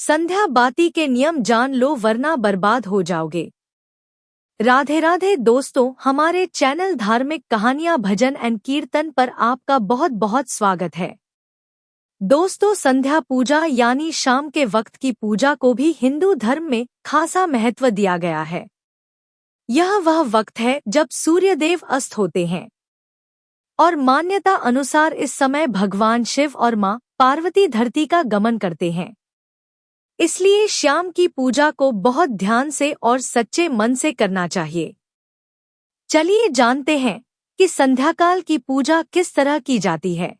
संध्या बाती के नियम जान लो वरना बर्बाद हो जाओगे। राधे राधे दोस्तों, हमारे चैनल धार्मिक कहानियां भजन एंड कीर्तन पर आपका बहुत बहुत स्वागत है। दोस्तों, संध्या पूजा यानी शाम के वक्त की पूजा को भी हिंदू धर्म में खासा महत्व दिया गया है। यह वह वक्त है जब सूर्यदेव अस्त होते हैं और मान्यता अनुसार इस समय भगवान शिव और मां पार्वती धरती का गमन करते हैं। इसलिए शाम की पूजा को बहुत ध्यान से और सच्चे मन से करना चाहिए। चलिए जानते हैं कि संध्याकाल की पूजा किस तरह की जाती है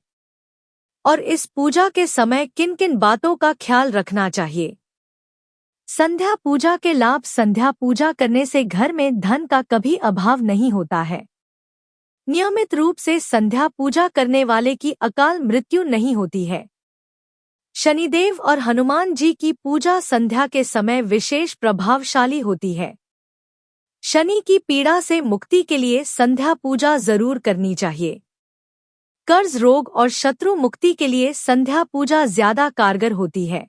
और इस पूजा के समय किन किन बातों का ख्याल रखना चाहिए। संध्या पूजा के लाभ। संध्या पूजा करने से घर में धन का कभी अभाव नहीं होता है। नियमित रूप से संध्या पूजा करने वाले की अकाल मृत्यु नहीं होती है। शनिदेव और हनुमान जी की पूजा संध्या के समय विशेष प्रभावशाली होती है। शनि की पीड़ा से मुक्ति के लिए संध्या पूजा जरूर करनी चाहिए। कर्ज, रोग और शत्रु मुक्ति के लिए संध्या पूजा ज्यादा कारगर होती है।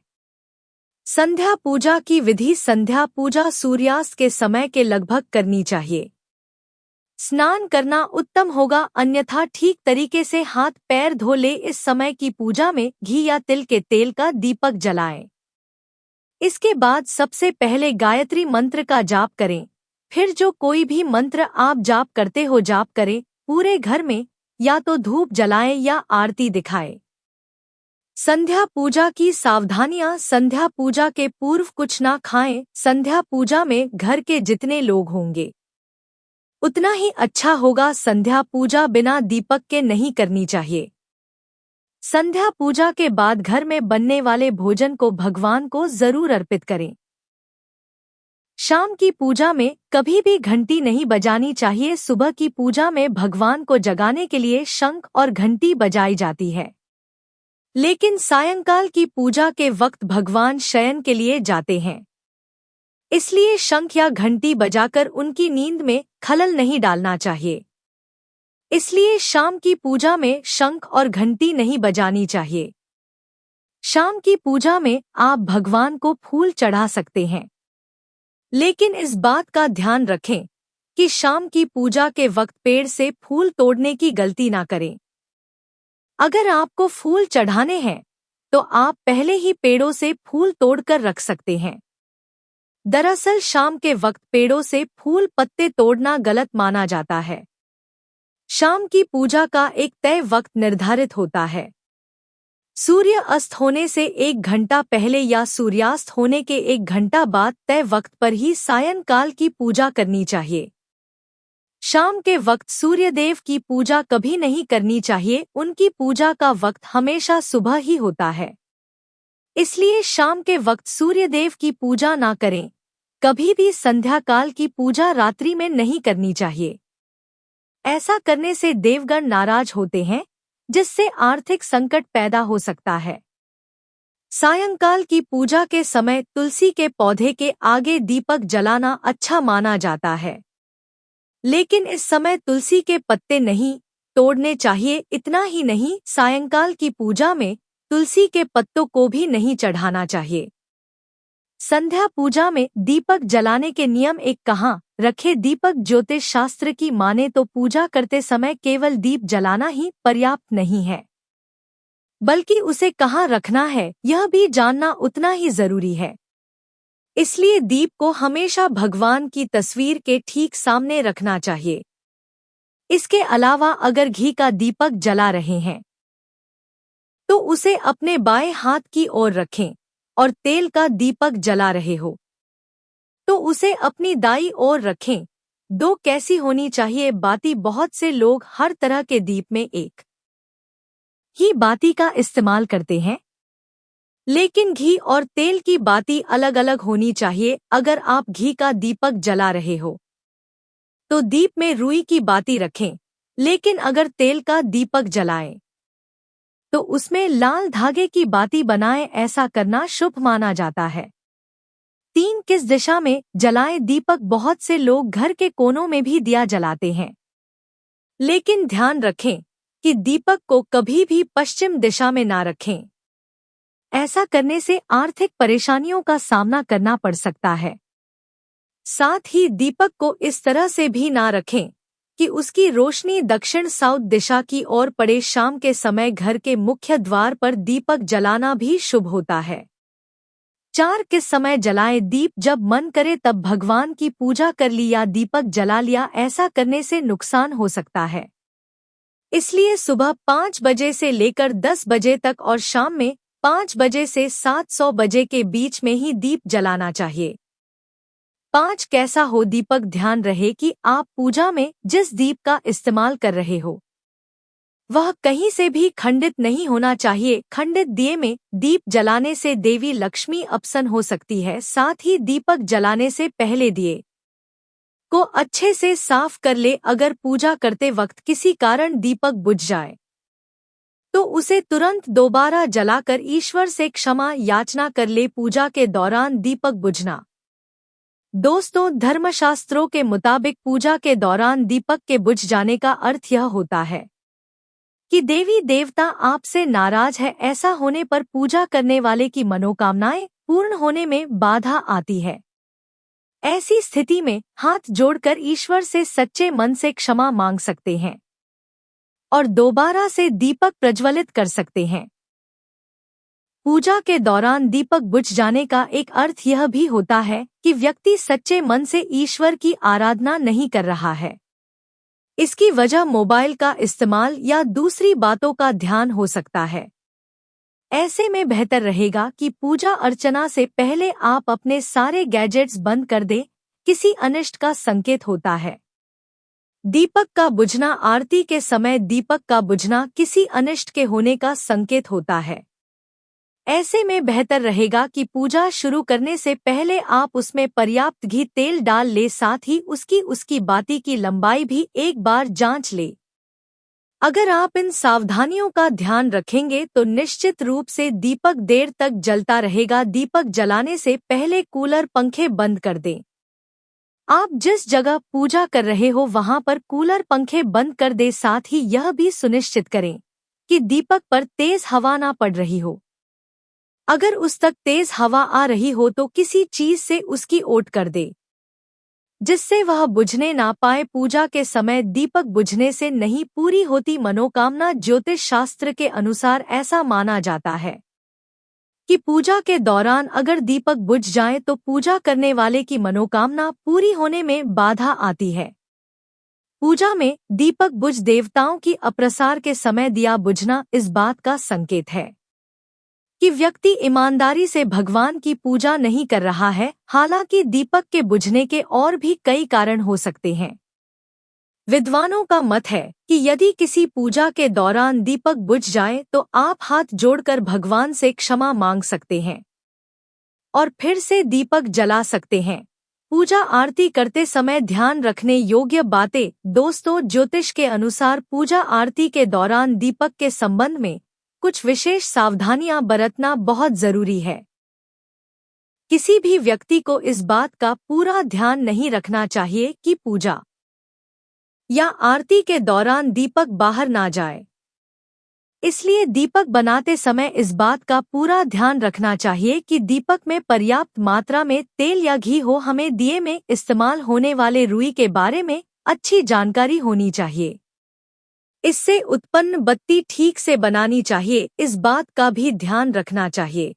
संध्या पूजा की विधि। संध्या पूजा सूर्यास्त के समय के लगभग करनी चाहिए। स्नान करना उत्तम होगा, अन्यथा ठीक तरीके से हाथ पैर धो ले। इस समय की पूजा में घी या तिल के तेल का दीपक जलाएं। इसके बाद सबसे पहले गायत्री मंत्र का जाप करें। फिर जो कोई भी मंत्र आप जाप करते हो जाप करें। पूरे घर में या तो धूप जलाएं या आरती दिखाएं। संध्या पूजा की सावधानियां। संध्या पूजा के पूर्व कुछ ना खाएं। संध्या पूजा में घर के जितने लोग होंगे उतना ही अच्छा होगा। संध्या पूजा बिना दीपक के नहीं करनी चाहिए। संध्या पूजा के बाद घर में बनने वाले भोजन को भगवान को जरूर अर्पित करें। शाम की पूजा में कभी भी घंटी नहीं बजानी चाहिए। सुबह की पूजा में भगवान को जगाने के लिए शंख और घंटी बजाई जाती है, लेकिन सायंकाल की पूजा के वक्त भगवान शयन के लिए जाते हैं। इसलिए शंख या घंटी बजाकर उनकी नींद में खलल नहीं डालना चाहिए। इसलिए शाम की पूजा में शंख और घंटी नहीं बजानी चाहिए। शाम की पूजा में आप भगवान को फूल चढ़ा सकते हैं, लेकिन इस बात का ध्यान रखें कि शाम की पूजा के वक्त पेड़ से फूल तोड़ने की गलती ना करें। अगर आपको फूल चढ़ाने हैं तो आप पहले ही पेड़ों से फूल तोड़कर रख सकते हैं। दरअसल शाम के वक्त पेड़ों से फूल पत्ते तोड़ना गलत माना जाता है। शाम की पूजा का एक तय वक्त निर्धारित होता है। सूर्य अस्त होने से 1 घंटा पहले या सूर्यास्त होने के 1 घंटा बाद तय वक्त पर ही सायंकाल की पूजा करनी चाहिए। शाम के वक्त सूर्यदेव की पूजा कभी नहीं करनी चाहिए। उनकी पूजा का वक्त हमेशा सुबह ही होता है। इसलिए शाम के वक्त सूर्यदेव की पूजा ना करें। कभी भी संध्या काल की पूजा रात्रि में नहीं करनी चाहिए। ऐसा करने से देवगण नाराज होते हैं, जिससे आर्थिक संकट पैदा हो सकता है। सायंकाल की पूजा के समय तुलसी के पौधे के आगे दीपक जलाना अच्छा माना जाता है, लेकिन इस समय तुलसी के पत्ते नहीं तोड़ने चाहिए। इतना ही नहीं, सायंकाल की पूजा में तुलसी के पत्तों को भी नहीं चढ़ाना चाहिए। संध्या पूजा में दीपक जलाने के नियम। एक कहाँ रखे दीपक। ज्योतिष शास्त्र की माने तो पूजा करते समय केवल दीप जलाना ही पर्याप्त नहीं है, बल्कि उसे कहाँ रखना है यह भी जानना उतना ही जरूरी है। इसलिए दीप को हमेशा भगवान की तस्वीर के ठीक सामने रखना चाहिए। इसके अलावा अगर घी का दीपक जला रहे हैं तो उसे अपने बाएं हाथ की ओर रखें, और तेल का दीपक जला रहे हो तो उसे अपनी दाईं ओर रखें। 2 कैसी होनी चाहिए बाती। बहुत से लोग हर तरह के दीप में एक ही बाती का इस्तेमाल करते हैं, लेकिन घी और तेल की बाती अलग अलग होनी चाहिए। अगर आप घी का दीपक जला रहे हो तो दीप में रुई की बाती रखें, लेकिन अगर तेल का दीपक जलाएं तो उसमें लाल धागे की बाती बनाएं। ऐसा करना शुभ माना जाता है। 3 किस दिशा में जलाएं दीपक। बहुत से लोग घर के कोनों में भी दिया जलाते हैं, लेकिन ध्यान रखें कि दीपक को कभी भी पश्चिम दिशा में ना रखें। ऐसा करने से आर्थिक परेशानियों का सामना करना पड़ सकता है। साथ ही दीपक को इस तरह से भी ना रखें कि उसकी रोशनी दक्षिण साउथ दिशा की ओर पड़े। शाम के समय घर के मुख्य द्वार पर दीपक जलाना भी शुभ होता है। 4 किस समय जलाएं दीप? जब मन करे तब भगवान की पूजा कर ली या दीपक जला लिया। ऐसा करने से नुकसान हो सकता है, इसलिए सुबह 5 बजे से लेकर 10 बजे तक और शाम में 5 बजे से 700 बजे के बीच में ही दीप जलाना चाहिए। 5 कैसा हो दीपक? ध्यान रहे कि आप पूजा में जिस दीप का इस्तेमाल कर रहे हो वह कहीं से भी खंडित नहीं होना चाहिए। खंडित दिए में दीप जलाने से देवी लक्ष्मी अपसन हो सकती है। साथ ही दीपक जलाने से पहले दिए को अच्छे से साफ कर ले। अगर पूजा करते वक्त किसी कारण दीपक बुझ जाए तो उसे तुरंत दोबारा जलाकर ईश्वर से क्षमा याचना कर ले। पूजा के दौरान दीपक बुझना। दोस्तों, धर्मशास्त्रों के मुताबिक पूजा के दौरान दीपक के बुझ जाने का अर्थ यह होता है कि देवी देवता आपसे नाराज है। ऐसा होने पर पूजा करने वाले की मनोकामनाएं पूर्ण होने में बाधा आती है। ऐसी स्थिति में हाथ जोड़कर ईश्वर से सच्चे मन से क्षमा मांग सकते हैं और दोबारा से दीपक प्रज्वलित कर सकते हैं। पूजा के दौरान दीपक बुझ जाने का एक अर्थ यह भी होता है कि व्यक्ति सच्चे मन से ईश्वर की आराधना नहीं कर रहा है। इसकी वजह मोबाइल का इस्तेमाल या दूसरी बातों का ध्यान हो सकता है। ऐसे में बेहतर रहेगा कि पूजा अर्चना से पहले आप अपने सारे गैजेट्स बंद कर दें। किसी अनिष्ट का संकेत होता है। दीपक का बुझना। आरती के समय दीपक का बुझना किसी अनिष्ट के होने का संकेत होता है। ऐसे में बेहतर रहेगा कि पूजा शुरू करने से पहले आप उसमें पर्याप्त घी तेल डाल ले। साथ ही उसकी बाती की लंबाई भी एक बार जांच ले। अगर आप इन सावधानियों का ध्यान रखेंगे तो निश्चित रूप से दीपक देर तक जलता रहेगा। दीपक जलाने से पहले कूलर पंखे बंद कर दें। आप जिस जगह पूजा कर रहे हो वहां पर कूलर पंखे बंद कर दें। साथ ही यह भी सुनिश्चित करें कि दीपक पर तेज हवा ना पड़ रही हो। अगर उस तक तेज हवा आ रही हो तो किसी चीज से उसकी ओट कर दे जिससे वह बुझने ना पाए। पूजा के समय दीपक बुझने से नहीं पूरी होती मनोकामना। ज्योतिष शास्त्र के अनुसार ऐसा माना जाता है कि पूजा के दौरान अगर दीपक बुझ जाए तो पूजा करने वाले की मनोकामना पूरी होने में बाधा आती है। पूजा में दीपक बुझ देवताओं की अप्रसार के समय दिया बुझना इस बात का संकेत है कि व्यक्ति ईमानदारी से भगवान की पूजा नहीं कर रहा है। हालांकि दीपक के बुझने के और भी कई कारण हो सकते हैं। विद्वानों का मत है कि यदि किसी पूजा के दौरान दीपक बुझ जाए तो आप हाथ जोड़कर भगवान से क्षमा मांग सकते हैं और फिर से दीपक जला सकते हैं। पूजा आरती करते समय ध्यान रखने योग्य बातें। दोस्तों, ज्योतिष के अनुसार पूजा आरती के दौरान दीपक के संबंध में कुछ विशेष सावधानियां बरतना बहुत जरूरी है। किसी भी व्यक्ति को इस बात का पूरा ध्यान नहीं रखना चाहिए कि पूजा या आरती के दौरान दीपक बाहर ना जाए। इसलिए दीपक बनाते समय इस बात का पूरा ध्यान रखना चाहिए कि दीपक में पर्याप्त मात्रा में तेल या घी हो। हमें दिए में इस्तेमाल होने वाले रुई के बारे में अच्छी जानकारी होनी चाहिए। इससे उत्पन्न बत्ती ठीक से बनानी चाहिए। इस बात का भी ध्यान रखना चाहिए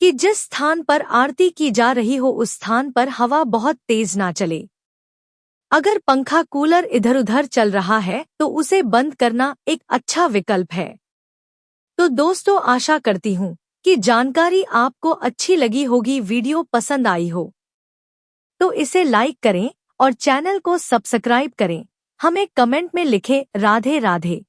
कि जिस स्थान पर आरती की जा रही हो उस स्थान पर हवा बहुत तेज ना चले। अगर पंखा कूलर इधर उधर चल रहा है तो उसे बंद करना एक अच्छा विकल्प है। तो दोस्तों, आशा करती हूँ कि जानकारी आपको अच्छी लगी होगी। वीडियो पसंद आई हो तो इसे लाइक करें और चैनल को सब्सक्राइब करें। हमें कमेंट में लिखें राधे राधे।